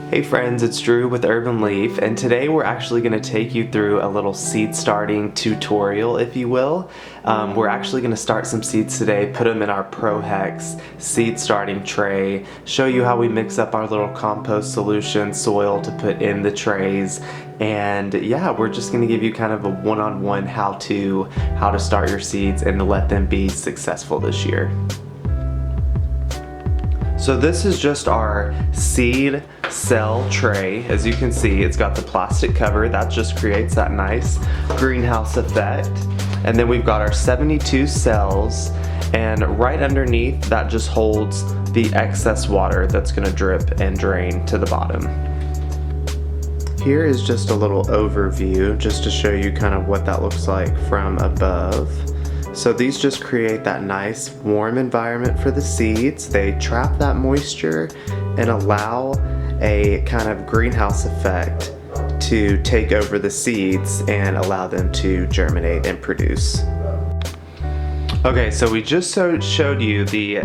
Hey friends, it's Drew with Urban Leaf, and today we're actually going to take you through a little seed starting tutorial, if you will. We're actually going to start some seeds today, put them in our ProHex seed starting tray, show you how we mix up our little compost solution soil to put in the trays, and yeah, we're just going to give you kind of a one-on-one how to start your seeds and to let them be successful this year. So this is just our seed cell tray. As you can see, it's got the plastic cover that just creates that nice greenhouse effect. And then we've got our 72 cells, and right underneath that just holds the excess water that's gonna drip and drain to the bottom. Here is just a little overview just to show you kind of what that looks like from above. So these just create that nice warm environment for the seeds. They trap that moisture and allow a kind of greenhouse effect to take over the seeds and allow them to germinate and produce. Okay, so we just showed you the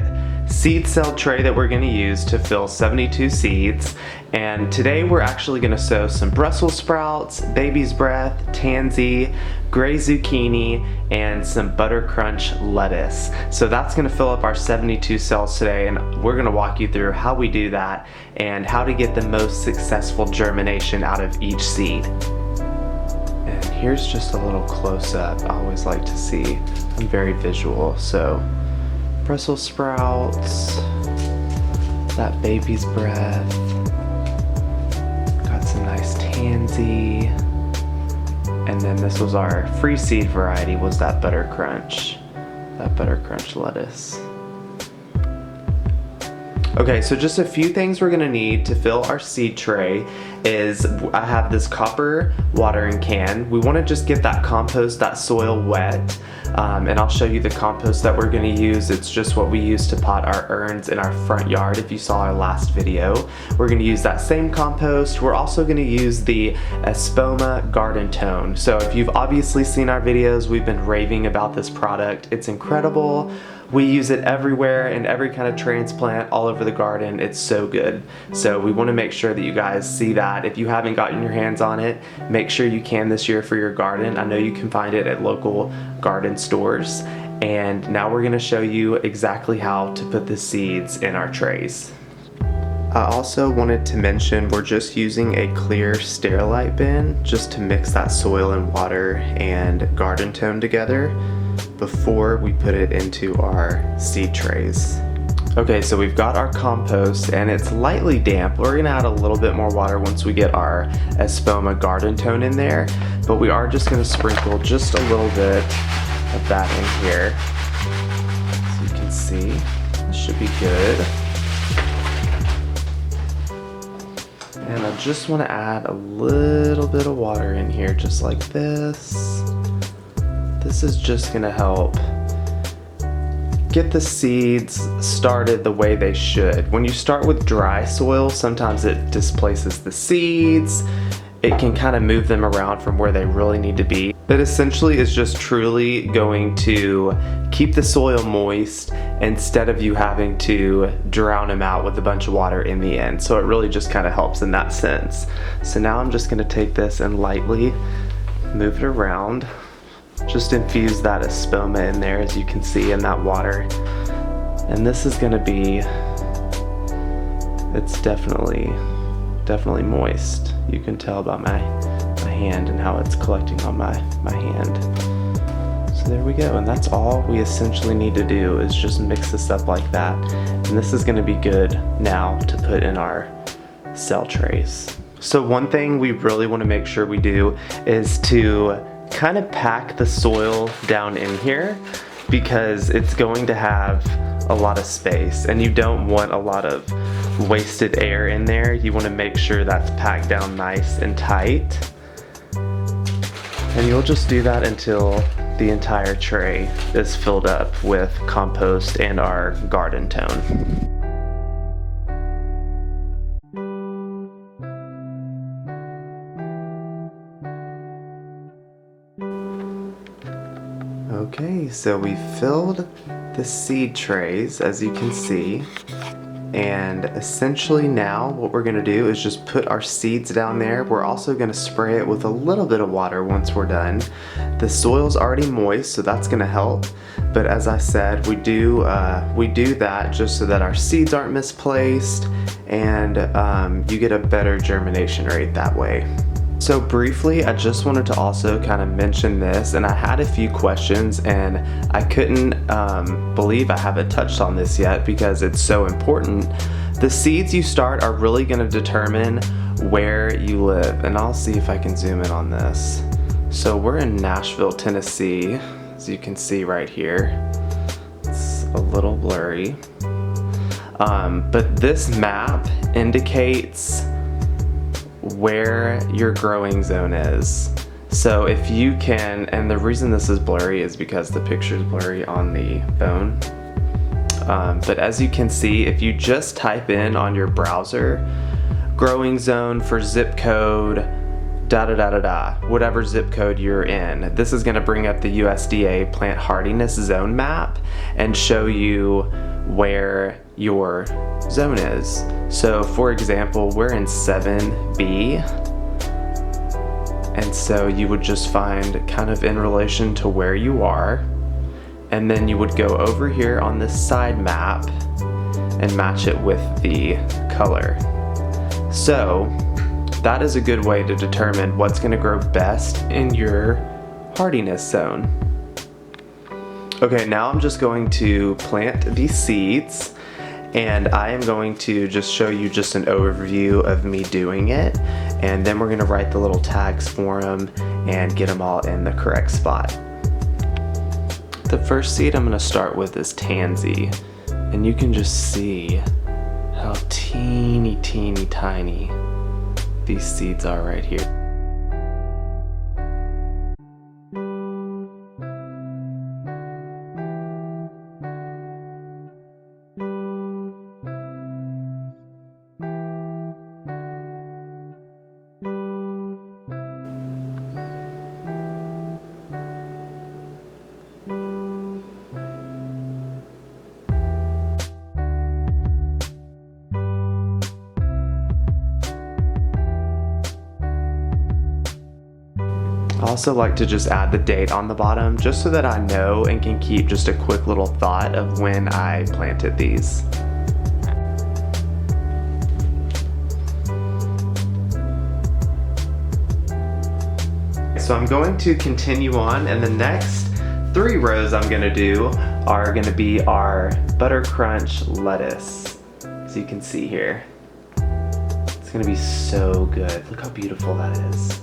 seed cell tray that we're going to use to fill 72 seeds, and today we're actually going to sow some Brussels sprouts, baby's breath, tansy, gray zucchini, and some butter crunch lettuce. So that's going to fill up our 72 cells today, and we're going to walk you through how we do that and how to get the most successful germination out of each seed. And here's just a little close-up. I always like to see. I'm very visual, so Brussels sprouts, that baby's breath, got some nice tansy, and then this was our free seed variety, was that butter crunch lettuce. Okay, so just a few things we're gonna need to fill our seed tray is I have this copper watering can. We wanna just get that compost, that soil wet, and I'll show you the compost that we're gonna use. It's just what we use to pot our urns in our front yard. If you saw our last video, we're gonna use that same compost. We're also gonna use the Espoma Garden Tone. So if you've obviously seen our videos, we've been raving about this product. It's incredible. We use it everywhere in every kind of transplant all over the garden. It's so good. So we want to make sure that you guys see that. If you haven't gotten your hands on it, make sure you can this year for your garden. I know you can find it at local garden stores. And now we're going to show you exactly how to put the seeds in our trays. I also wanted to mention we're just using a clear Sterilite bin just to mix that soil and water and garden tone together before we put it into our seed trays. Okay, so we've got our compost and it's lightly damp. We're gonna add a little bit more water once we get our Espoma Garden Tone in there, but we are just gonna sprinkle just a little bit of that in here. So you can see, this should be good. And I just wanna add a little bit of water in here, just like this. This is just gonna help get the seeds started the way they should. When you start with dry soil, sometimes it displaces the seeds. It can kind of move them around from where they really need to be. It essentially is just truly going to keep the soil moist instead of you having to drown them out with a bunch of water in the end. So it really just kind of helps in that sense. So now I'm just gonna take this and lightly move it around. Just infuse that Espoma in there, as you can see, in that water. And this is gonna be, it's definitely moist. You can tell by my hand and how it's collecting on my hand. So there we go, and that's all we essentially need to do is just mix this up like that. And this is gonna be good now to put in our cell trays. So one thing we really wanna make sure we do is to kind of pack the soil down in here, because it's going to have a lot of space and you don't want a lot of wasted air in there. You want to make sure that's packed down nice and tight, and you'll just do that until the entire tray is filled up with compost and our garden tone. Okay, so we filled the seed trays, as you can see, And essentially now what we're gonna do is just put our seeds down there. We're also gonna spray it with a little bit of water once we're done. The soil's already moist, so that's gonna help. But as I said, we do that just so that our seeds aren't misplaced and you get a better germination rate that way. So briefly, I just wanted to also kind of mention this, and I had a few questions and I couldn't believe I haven't touched on this yet because it's so important. The seeds you start are really going to determine where you live, and I'll see if I can zoom in on this. So we're in Nashville, Tennessee, as you can see right here. It's a little blurry. But this map indicates where your growing zone is. So if you can, and the reason this is blurry is because the picture is blurry on the phone. But as you can see, if you just type in on your browser, growing zone for zip code, whatever zip code you're in, this is gonna bring up the USDA plant hardiness zone map and show you where your zone is. So for example, we're in 7B, and so you would just find kind of in relation to where you are, and then you would go over here on this side map and match it with the color. So that is a good way to determine what's going to grow best in your hardiness zone. Okay, now I'm just going to plant these seeds, and I am going to just show you just an overview of me doing it, and then we're going to write the little tags for them and get them all in the correct spot. The first seed I'm going to start with is tansy, and you can just see how teeny tiny these seeds are right here. I also like to just add the date on the bottom just so that I know and can keep just a quick little thought of when I planted these. So I'm going to continue on, and the next 3 rows I'm going to do are going to be our Butter Crunch lettuce, as you can see here. It's going to be so good. Look how beautiful that is.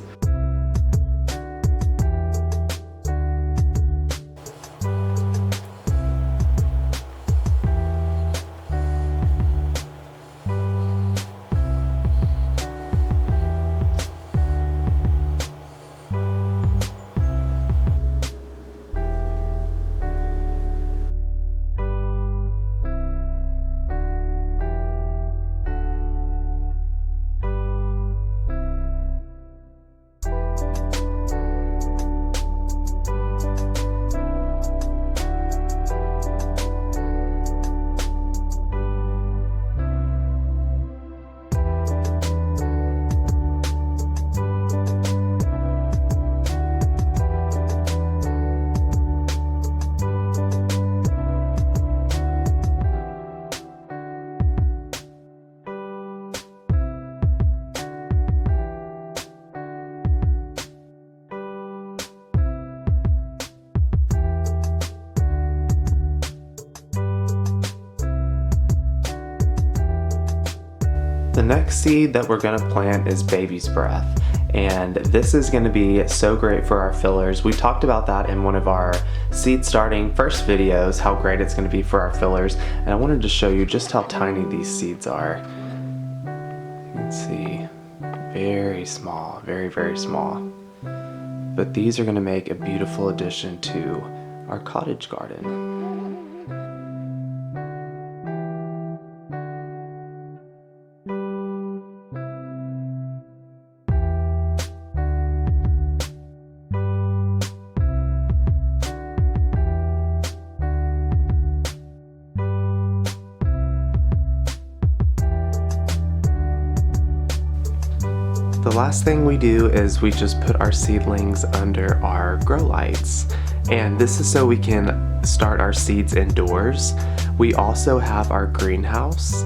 The next seed that we're gonna plant is baby's breath, and this is gonna be so great for our fillers. We talked about that in one of our seed starting first videos, how great it's gonna be for our fillers, and I wanted to show you just how tiny these seeds are. You can see, very small, very small. But these are gonna make a beautiful addition to our cottage garden. The last thing we do is we just put our seedlings under our grow lights. And this is so we can start our seeds indoors. We also have our greenhouse,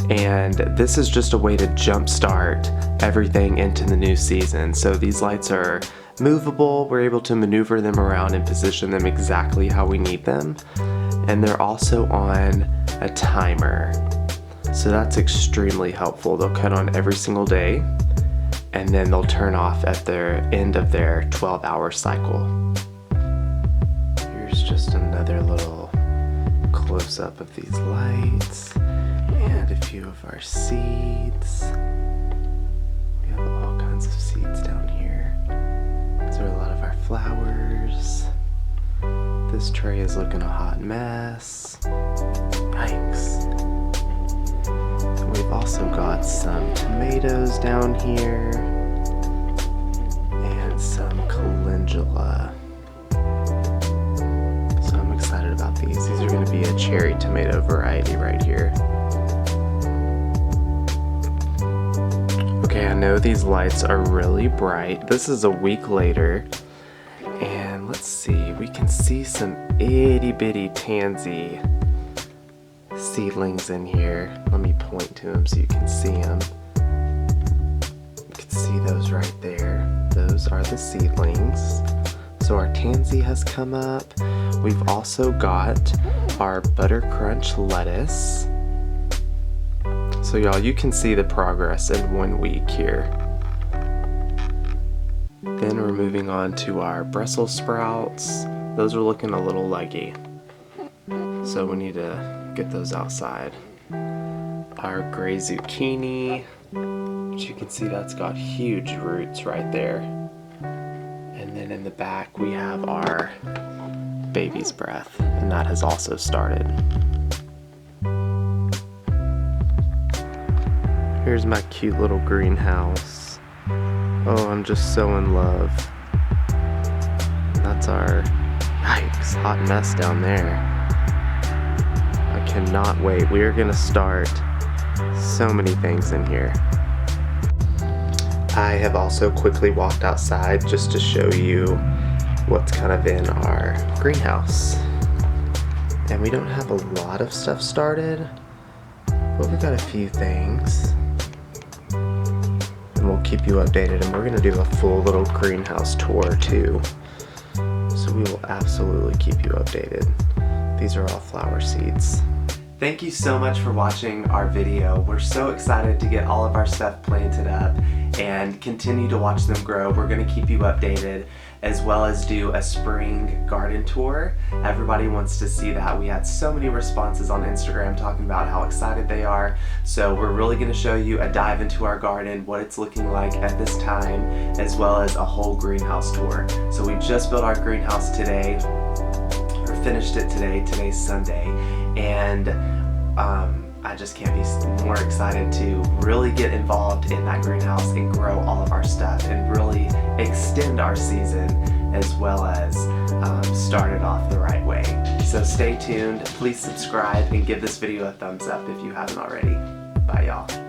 and this is just a way to jumpstart everything into the new season. So these lights are movable. We're able to maneuver them around and position them exactly how we need them. And they're also on a timer. So that's extremely helpful. They'll cut on every single day, and then they'll turn off at their end of their 12-hour cycle. Here's just another little close-up of these lights and a few of our seeds. We have all kinds of seeds down here. These are a lot of our flowers. This tray is looking a hot mess. Yikes. We've also got some tomatoes down here and some calendula. So I'm excited about these. These are going to be a cherry tomato variety right here. Okay, I know these lights are really bright. This is a week later, and let's see, we can see some itty bitty tansy seedlings in here. Let me point to them so you can see them. You can see those right there. Those are the seedlings. So our tansy has come up. We've also got our butter crunch lettuce. So y'all, you can see the progress in 1 week here. Then we're moving on to our Brussels sprouts. Those are looking a little leggy, so we need to get those outside. Our gray zucchini, which you can see that's got huge roots right there. And then in the back we have our baby's breath, and that has also started. Here's my cute little greenhouse. Oh, I'm just so in love. That's our, yikes, hot mess down there. I cannot wait. We are gonna start so many things in here. I have also quickly walked outside just to show you what's kind of in our greenhouse. And we don't have a lot of stuff started, but we've got a few things. And we'll keep you updated, and we're gonna do a full little greenhouse tour too. So we will absolutely keep you updated. These are all flower seeds. Thank you so much for watching our video. We're so excited to get all of our stuff planted up and continue to watch them grow. We're gonna keep you updated, as well as do a spring garden tour. Everybody wants to see that. We had so many responses on Instagram talking about how excited they are. So we're really gonna show you a dive into our garden, what it's looking like at this time, as well as a whole greenhouse tour. So we just built our greenhouse today, or finished it today. Today's Sunday. And I just can't be more excited to really get involved in that greenhouse and grow all of our stuff and really extend our season, as well as start it off the right way. So stay tuned, please subscribe and give this video a thumbs up if you haven't already. Bye y'all.